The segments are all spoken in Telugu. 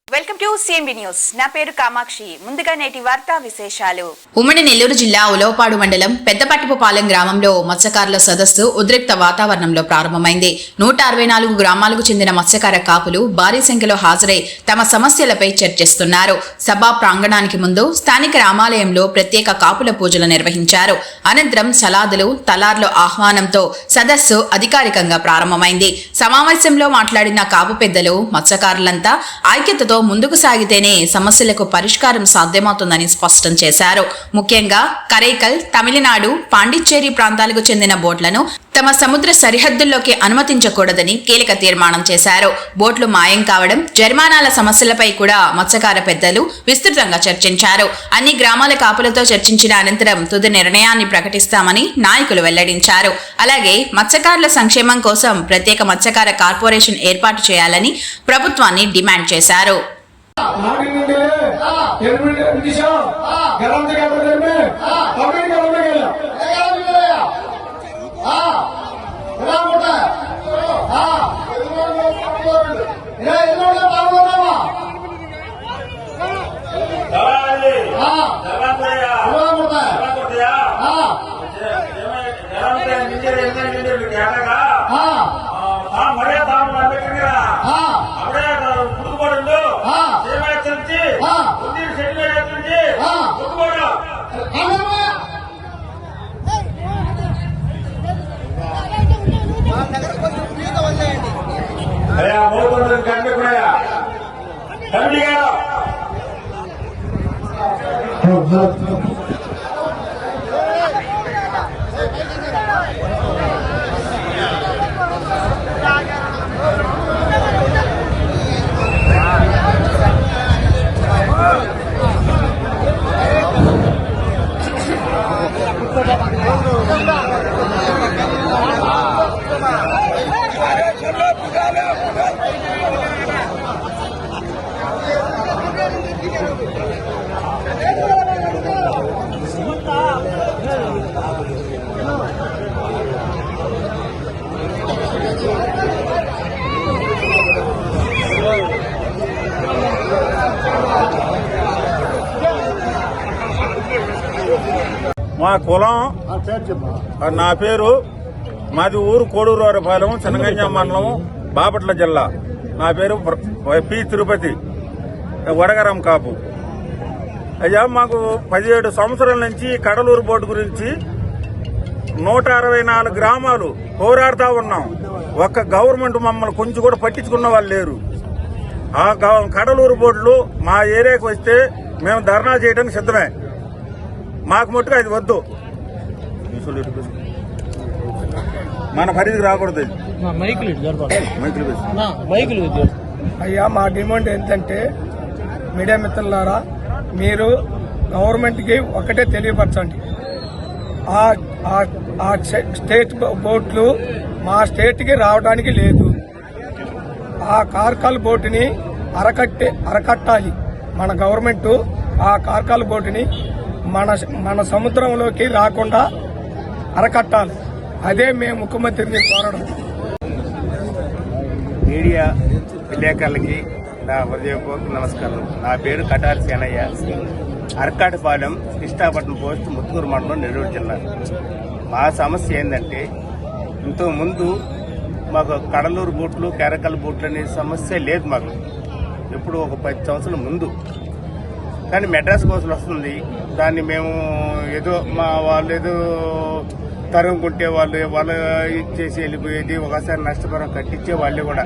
Welcome to CMB news. నా పేరు కామాక్షి. ముందుగా నేటి వార్తా విశేషాలు. ఉమ్మడి నెల్లూరు జిల్లా ఉలవపాడు మండలం పెద్దపట్టిపుపాలెం గ్రామంలో మత్స్యకారుల సదస్సు ఉద్రిక్త వాతావరణంలో ప్రారంభమైంది. 164 గ్రామాలకు చెందిన మత్స్యకార కాపులు భారీ సంఖ్యలో హాజరై తమ సమస్యలపై చర్చిస్తున్నారు. సభా ప్రాంగణానికి ముందు స్థానిక రామాలయంలో ప్రత్యేక కాపుల పూజలు నిర్వహించారు. అనంతరం సలాదులు తలార్ల ఆహ్వానంతో సదస్సు అధికారికంగా ప్రారంభమైంది. సమావేశంలో మాట్లాడిన కాపు పెద్దలు మత్స్యకారులంతా ఐక్యతతో ముందుకు సాగితేనే సమస్యలకు పరిష్కారం సాధ్యమవుతుందని స్పష్టం చేశారు. ముఖ్యంగా కరైకల్, తమిళనాడు, పాండిచ్చేరి ప్రాంతాలకు చెందిన బోట్లను తమ సముద్ర సరిహద్దుల్లోకి అనుమతించకూడదని కీలక తీర్మానం చేశారు. బోట్లు మాయం కావడం, జరిమానాల సమస్యలపై కూడా మత్స్యకార పెద్దలు విస్తృతంగా చర్చించారు. అన్ని గ్రామాల కాపులతో చర్చించిన అనంతరం తుది నిర్ణయాన్ని ప్రకటిస్తామని నాయకులు వెల్లడించారు. అలాగే మత్స్యకారుల సంక్షేమం కోసం ప్రత్యేక మత్స్యకార కార్పొరేషన్ ఏర్పాటు చేయాలని ప్రభుత్వాన్ని డిమాండ్ చేశారు. మా కులం, నా పేరు, మాది ఊరు కోడూరుపాలెం, చిన్నగంజ మండలం, బాపట్ల జిల్లా. నా పేరు పి తిరుపతి, వడగరం కాపు. అయ్యా, మాకు 17 సంవత్సరాల నుంచి కడలూరు బోర్డు గురించి 164 గ్రామాలు పోరాడుతూ ఉన్నాం. ఒక్క గవర్నమెంట్ మమ్మల్ని కొంచెం కూడా పట్టించుకున్న వాళ్ళు లేరు. ఆ కడలూరు బోర్డులు మా ఏరియాకి వస్తే మేము ధర్నా చేయడానికి సిద్ధమే. మాకు మట్టుగా అది వద్దు, మన పరిధికి రాకూడదు. అయ్యా, మా డిమాండ్ ఏంటంటే, మీడియా మిత్రులారా, మీరు గవర్నమెంట్కి ఒకటే తెలియపరచండి. ఆ స్టేట్ బోట్లు మా స్టేట్కి రావడానికి లేదు. ఆ కార్కాల్ బోటుని అరకట్టాలి. మన గవర్నమెంట్ ఆ కార్కాల్ బోటుని మన సముద్రంలోకి రాకుండా అరకట్టాలి. అదే మేము ముఖ్యమంత్రిని కోరడం. మీడియా విలేకరులకి నా హృదయపూర్వక నమస్కారం. నా పేరు కటారి సేనయ్య, అరకాటిపాలెం, కృష్ణాపట్నం పోస్ట్, ముత్తుకూరు మండలం, నెల్లూరు జిల్లా. మా సమస్య ఏంటంటే, ఇంతకుముందు మాకు కడలూరు బోట్లు, కేరకల్ బోట్లు అనే సమస్య లేదు మాకు. ఎప్పుడు ఒక 10 సంవత్సరాల ముందు. కానీ మెడ్రాస్ కోసం వస్తుంది. దాన్ని మేము ఏదో వాళ్ళు ఏదో తరుముకుంటే వాళ్ళు ఇచ్చేసి వెళ్ళిపోయేది. ఒకసారి నష్టపరం కట్టించే వాళ్ళే కూడా,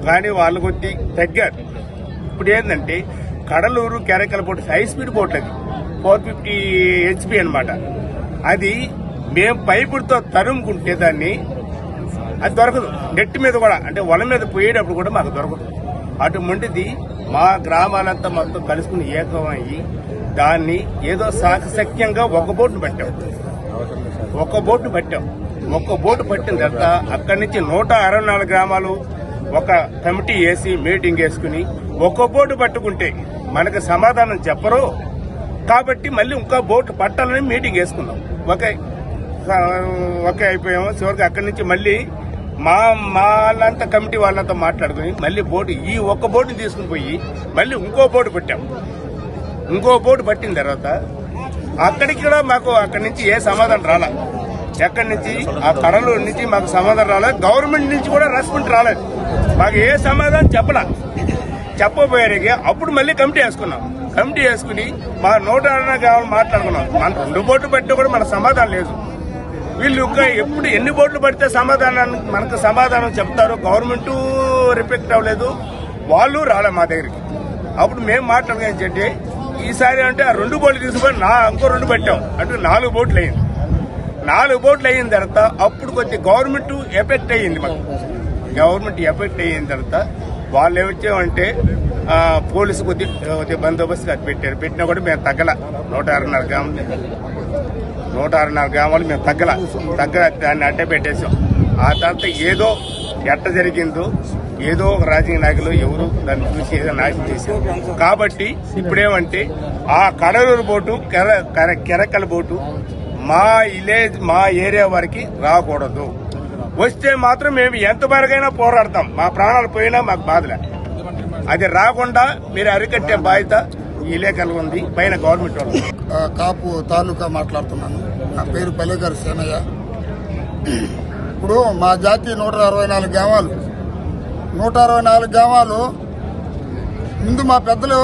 కానీ వాళ్ళు కొద్ది తగ్గారు. ఇప్పుడు ఏంటంటే, Cuddalore Karaikal boat high speed boat, అది 450 HP అనమాట. అది మేము పైపుడితో తరుముకుంటే దాన్ని అది దొరకదు. నెట్ మీద కూడా, అంటే వల మీద పోయేటప్పుడు కూడా మాకు దొరకదు. అటువంటిది మా గ్రామాలంతా మొత్తం కలుసుకుని ఏకమయ్యి దాన్ని ఏదో సాకసక్యంగా ఒక బోటును పట్టాం. ఒక బోటు పట్టిన తర్వాత అక్కడి నుంచి 164 గ్రామాలు ఒక కమిటీ వేసి మీటింగ్ వేసుకుని ఒక బోటు పట్టుకుంటే మనకు సమాధానం చెప్పరు. కాబట్టి మళ్ళీ ఇంకా బోట్ పట్టాలని మీటింగ్ వేసుకున్నాం. ఓకే అయిపోయాము. చివరికి అక్కడి నుంచి మళ్ళీ వాళ్ళంతా కమిటీ వాళ్ళంతా మాట్లాడుకుని మళ్ళీ బోటు ఈ ఒక్క బోటుని తీసుకుని పోయి మళ్ళీ ఇంకో బోటు పెట్టాం. ఇంకో బోటు పట్టిన తర్వాత అక్కడికి కూడా మాకు అక్కడి నుంచి ఏ సమాధానం రాలే. ఎక్కడి నుంచి ఆ కడలూరు నుంచి మాకు సమాధానం రాలేదు. గవర్నమెంట్ నుంచి కూడా రెస్పాన్స్ రాలేదు. మాకు ఏ సమాధానం చెప్పబోయారికి అప్పుడు మళ్ళీ కమిటీ వేసుకున్నాం. కమిటీ వేసుకుని మా 160 కావాలని మాట్లాడుకున్నాం. మన 2 బోట్లు పట్టినా కూడా మన సమాధానం లేదు. వీళ్ళు ఎప్పుడు ఎన్ని బోట్లు పడితే మనకు సమాధానం చెప్తారో గవర్నమెంట్ రిఫెక్ట్ అవ్వలేదు. వాళ్ళు రాలే మా దగ్గరికి. అప్పుడు మేము మాట్లాడుకుంటే ఈసారి అంటే ఆ 2 బోట్లు తీసుకుని ఇంకో 2 పెట్టాం. అంటే 4 బోట్లు అయింది. 4 బోట్లు అయిన తర్వాత అప్పుడు కొద్ది గవర్నమెంట్ ఎఫెక్ట్ అయ్యింది. మాకు గవర్నమెంట్ ఎఫెక్ట్ అయిన తర్వాత వాళ్ళు ఏమొచ్చామంటే పోలీసు కొద్ది బందోబస్తు అది పెట్టారు. పెట్టినా కూడా మేము తగ్గల. 160 గ్రామాలు మేము తగ్గల దాన్ని అడ్డే పెట్టేసాం. ఆ తర్వాత ఏదో ఎట్ట జరిగిందో ఏదో ఒక రాజకీయ నాయకులు ఎవరు దాన్ని చూసి ఏదో నాశనం చేశారు. కాబట్టి ఇప్పుడేమంటే ఆ కడలూరు బోటు కెరకల బోటు మా ఏరియా వారికి రాకూడదు. వస్తే మాత్రం మేము ఎంతవరకైనా పోరాడతాం. మా ప్రాణాలు పోయినా మాకు బాధలే. అది రాకుండా మీరు అరికట్టే బాధ్యత ఈ ఇలేకలు ఉంది పైన గవర్నమెంట్ వాళ్ళు. కాపు తాలూకా మాట్లాడుతున్నాను. నా పేరు పల్లెగారు సేనయ్య. ఇప్పుడు మా జాతి 164 గ్రామాలు. 164 గ్రామాలు ముందు మా పెద్దలు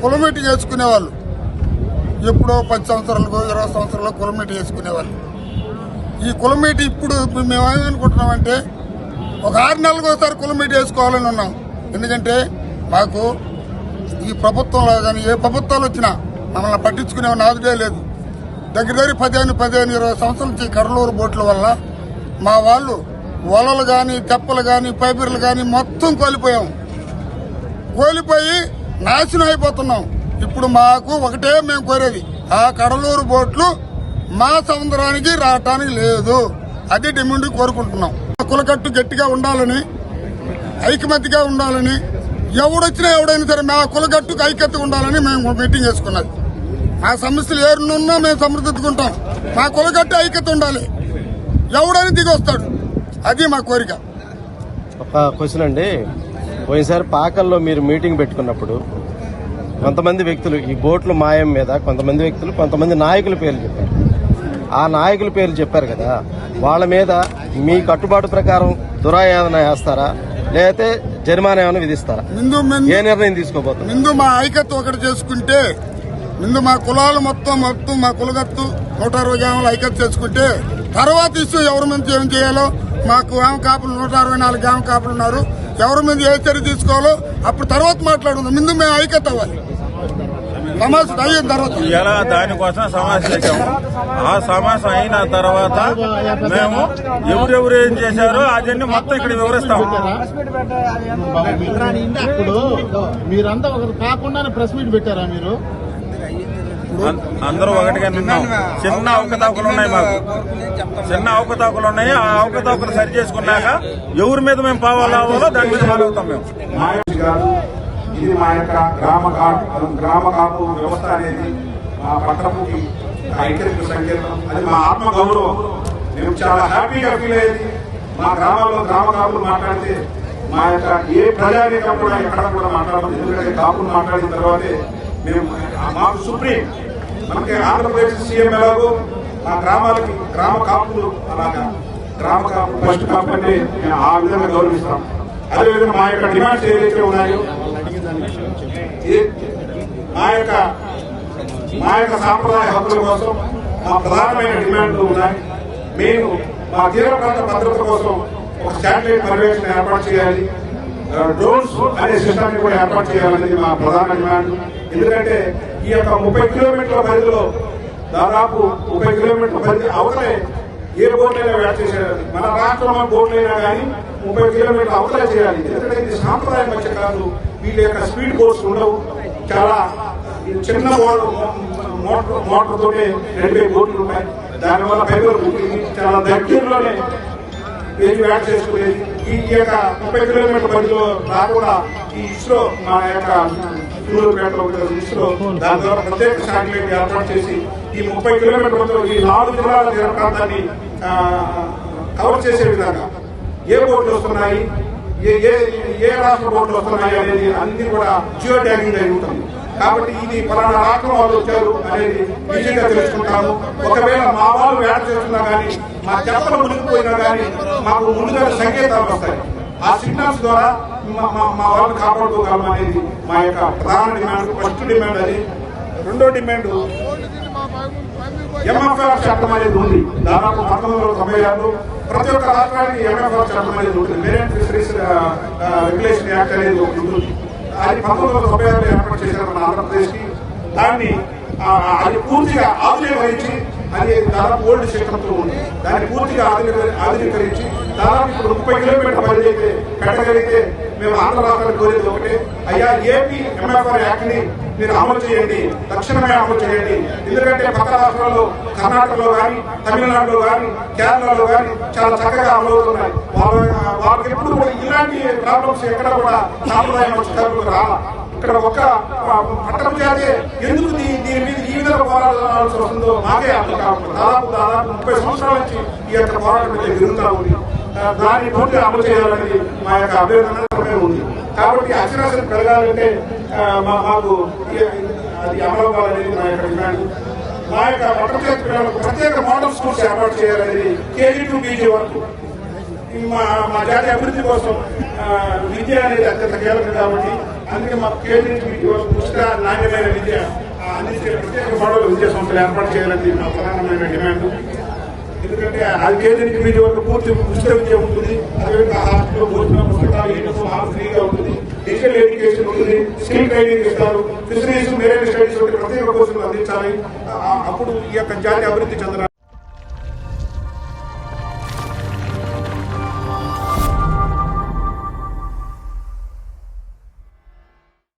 కులమీటి చేసుకునేవాళ్ళు. ఎప్పుడో 10 సంవత్సరాలకు 20 సంవత్సరాలకు కులమీటి చేసుకునేవాళ్ళు. ఈ కులమీటి ఇప్పుడు మేమేమనుకుంటున్నామంటే ఒక 6 నెలలకు ఒకసారి కులమీటి వేసుకోవాలని ఉన్నాం. ఎందుకంటే మాకు ఈ ప్రభుత్వంలో కానీ ఏ ప్రభుత్వాలు వచ్చినా మమ్మల్ని పట్టించుకునే నాదుడే లేదు. దగ్గర 15-20 సంవత్సరాల నుంచి కడలూరు బోట్ల వల్ల మా వాళ్ళు వలలు కానీ తెప్పలు కానీ పైబర్లు కానీ మొత్తం కోల్పోయి నాశనం అయిపోతున్నాం. ఇప్పుడు మాకు ఒకటే మేము కోరేది, ఆ కడలూరు బోట్లు మా సముద్రానికి రావటానికి లేదు. అది డిమాండ్ కోరుకుంటున్నాం. కులకట్టు గట్టిగా ఉండాలని, ఐకమత్యగా ఉండాలని, ఎవడైనా సరే మా కులగట్టుకు ఐక్యత ఉండాలని మేము మీటింగ్ చేసుకున్నది. మా సమస్యలు ఏరున్నా మేము సమర్థించుకుంటాం. మా కులగట్టు ఐక్యత ఉండాలి. ఎవడైనా దిగి వస్తాడు. అది మా కోరిక. ఒక క్వశ్చన్ అండి. పోయినసారి పాకల్లో మీరు మీటింగ్ పెట్టుకున్నప్పుడు కొంతమంది వ్యక్తులు ఈ బోట్ల మాయం మీద కొంతమంది నాయకుల పేర్లు చెప్పారు. ఆ నాయకుల పేర్లు చెప్పారు కదా, వాళ్ళ మీద మీ కట్టుబాటు ప్రకారం దురాయాదన వేస్తారా లేకపోతే జరిమానా ఏమైనా విధిస్తారా? ఏ నిర్ణయం తీసుకోబోతున్నారు? ముందు మా ఐక్యత ఒకటి చేసుకుంటే, ముందు మా కులాలు మొత్తం మా కులగత్తు 160 గ్రామాలు ఐక్యత చేసుకుంటే తర్వాత ఇష్యూ ఎవరి మీద ఏం చేయాలో, మాకు గ్రామ కాపులు 164 గ్రామ కాపులు ఉన్నారు, ఎవరి మీద ఏ చర్య తీసుకోవాలో అప్పుడు తర్వాత మాట్లాడుకుందాం. ముందు మేము ఐక్యత అవ్వాలి. సమావేశం అయిన తర్వాత ఇలా దానికోసం సమావేశం చేశాము. ఆ సమావేశం అయిన తర్వాత మేము ఎవరెవరు ఏం చేశారో అదన్నీ మొత్తం ఇక్కడ వివరిస్తాము. ఇప్పుడు మీరంతా ఒకరు కాకుండానే ప్రెస్ మీట్ పెట్టారా? మీరు అందరూ ఒకటిగా నిన్నాం. చిన్న అవకతవకలు ఉన్నాయి, మాకు చిన్న అవకతవకలు ఉన్నాయి. ఆ అవకతవకలు సరి చేసుకున్నాక ఎవరి మీద మేము పావాలో దాని మీద పాలవుతాం మేము. ఇది మా యొక్క గ్రామ కాపు వ్యవస్థ అనేది మా పట్టణపుకి ఐక్యతకు సంకేతం. అది మా ఆత్మ గౌరవం. మేము చాలా హ్యాపీగా ఫీల్ అయ్యేది. మా గ్రామాల్లో గ్రామ కాపులు మాట్లాడితే మా యొక్క ఏ ప్రజానీకం కూడా ఎక్కడ కూడా మాట్లాడదు. ఎందుకంటే కాపులు మాట్లాడిన తర్వాతే మేము మాకు సుప్రీం, మనకి ఆంధ్రప్రదేశ్ సీఎం ఎలాగో మా గ్రామాలకి గ్రామ కాపులు అలాగా గ్రామ కాపు ఫస్ట్ కాపు అంటే ఆ విధంగా గౌరవిస్తాం. అదేవిధంగా మా యొక్క డిమాండ్స్ ఏదైతే ఉన్నాయో మా యొక్క సాంప్రదాయ హక్కుల కోసం మా ప్రధానమైన డిమాండ్లు ఉన్నాయి. మేము మా తీర ప్రాంత భద్రత కోసం ఒక శాటిలైట్ పర్యవేక్షణ ఏర్పాటు చేయాలి. డ్రోన్స్ అనే సిస్టమ్ కూడా ఏర్పాటు చేయాలనేది మా ప్రధాన డిమాండ్. ఎందుకంటే ఈ యొక్క 30 కిలోమీటర్ల పరిధిలో దాదాపు 30 కిలోమీటర్ల పరిధి అవతలే ఏ బోట్లైనా వ్యాట్ చేసేయాలి. మన రాష్ట్రంలో బోట్లైనా కానీ 30 కిలోమీటర్ల అవతలే చేయాలి. ఎందుకంటే ఇది సాంప్రదాయం వచ్చే కాదు. వీళ్ళ యొక్క స్పీడ్ బోట్స్ ఉండవు. చాలా చిన్న మోటార్ తోటే 2 బోట్లు ఉన్నాయి. దానివల్ల పైపులు చాలా దగ్గరలోనే వ్యాట్ చేసుకునేది. ఈ యొక్క 30 కిలోమీటర్ల పరిధిలో రాకుండా ఈ ఇస్రో మా యొక్క సూళ్ళూరుపేటలో ఒక దృష్టిలో దాని ద్వారా ప్రత్యేక శాటిలైట్ ఏర్పాటు చేసి ఈ 30 కిలోమీటర్లతో ఈ 4 జిల్లాల తీర ప్రాంతాన్ని కవర్ చేసే విధంగా ఏ బోట్లు వస్తున్నాయి, ఏ రాష్ట్ర బోట్లు వస్తున్నాయి అనేది అన్ని కూడా జియో ట్యాగింగ్ అయి ఉంటుంది. కాబట్టి ఇది పలానా రాష్ట్రం వాళ్ళు వచ్చారు అనేది ఈజీగా తెలుసుకుంటాము. ఒకవేళ మా వాళ్ళు వేట చేస్తున్నా కానీ, మా చెప్పలు మునిగిపోయినా కానీ మాకు ముందుగా సంకేతాలు వస్తాయి. ఆ సిగ్నల్స్ ద్వారా మా వాళ్ళని కాపాడుకోగలం అనేది మా యొక్క ప్రధాన డిమాండ్. ఫస్ట్ డిమాండ్ అది. రెండో డిమాండ్ ఎంఎఫ్ఆర్ చట్టం అనేది ఉంది. దాదాపు 1996 ప్రతి ఒక్క రాష్ట్రానికి ఎంఎఫ్ఆర్ చట్టం అనేది ఉంటుంది. మెరైన్ ఫిషరీస్ రెగ్యులేషన్ యాక్ట్ అనేది ఒకటి ఉంటుంది. అది 1996 ఏర్పాటు చేశారు మన ఆంధ్రప్రదేశ్ కి. దాన్ని అది పూర్తిగా ఆధునీకరించి, అది దాదాపు ఓల్డ్ సిస్టంతో ఉంది, దాన్ని పూర్తిగా ఆధునీకరించి దాదాపు ఇప్పుడు 30 కిలోమీటర్ల పరిధి అయితే పెట్టగలిగితే మేము ఆంధ్ర రాష్ట్రానికి కోరేది ఒకటే, అయ్యా ఏపీ ఎంఎఫ్ఆర్ యాక్ట్ ని మీరు అమలు చేయండి, తక్షణమే అమలు చేయండి. ఎందుకంటే పక్క రాష్ట్రాల్లో కర్ణాటకలో కానీ, తమిళనాడులో కానీ, కేరళలో కానీ చాలా చక్కగా అమలు అవుతున్నాయి. వాళ్ళకి ఎప్పుడు కూడా ఇలాంటి ప్రాబ్లమ్స్ ఎక్కడ కూడా సాంప్రదాయ మత్స్యకారులకు రాలా. ఇక్కడ ఒక పట్టణం చేస్తే ఎందుకు దీని మీద ఈ విధంగా పోరాడాల్సి వస్తుందో మాకే అర్థం కావట్లేదు. దాదాపు 30 సంవత్సరాల నుంచి ఈ యొక్క పోరాటం అయితే జరుగుతూ ఉంది. దాన్ని పూర్తిగా అమలు చేయాలని మా యొక్క అభ్యర్థన ఉంది. కాబట్టి అక్షరాస్యత పెరగాలంటే మాకు అది అమలు అవ్వాలనేది మా యొక్క డిమాండ్. మా యొక్క పట్టణ పిల్లలకు ప్రత్యేక మోడల్ స్కూల్స్ ఏర్పాటు చేయాలనేది కేజీ టు పీజీ వరకు. మా జాతి అభివృద్ధి కోసం విద్య అనేది అత్యంత కీలకం కాబట్టి అందుకే మా కేజీ టు పీజీ వరకు ఉచిత నాణ్యమైన విద్య అందించే ప్రత్యేక మోడల్ విద్యా సంస్థలు ఏర్పాటు చేయాలని మా ప్రధానమైన డిమాండ్. ఎందుకంటే అది కేజీ నుంచి పీజీ వరకు పూర్తి ఉచిత విద్య ఉంటుంది. అదేవిధంగా హాస్టల్ భోజనం, పుస్తకాలు, యూనిఫామ్ ఫ్రీగా ఉంటుంది. డిజిటల్ ఎడ్యుకేషన్ ఉంటుంది. స్కిల్ ట్రైనింగ్ ఇస్తారు. ఫిషరీస్, మెరైన్ స్టడీస్ వంటి ప్రత్యేక కోర్సులు అందించాలి. అప్పుడు ఈ యొక్క జాతి అభివృద్ధి చెందడానికి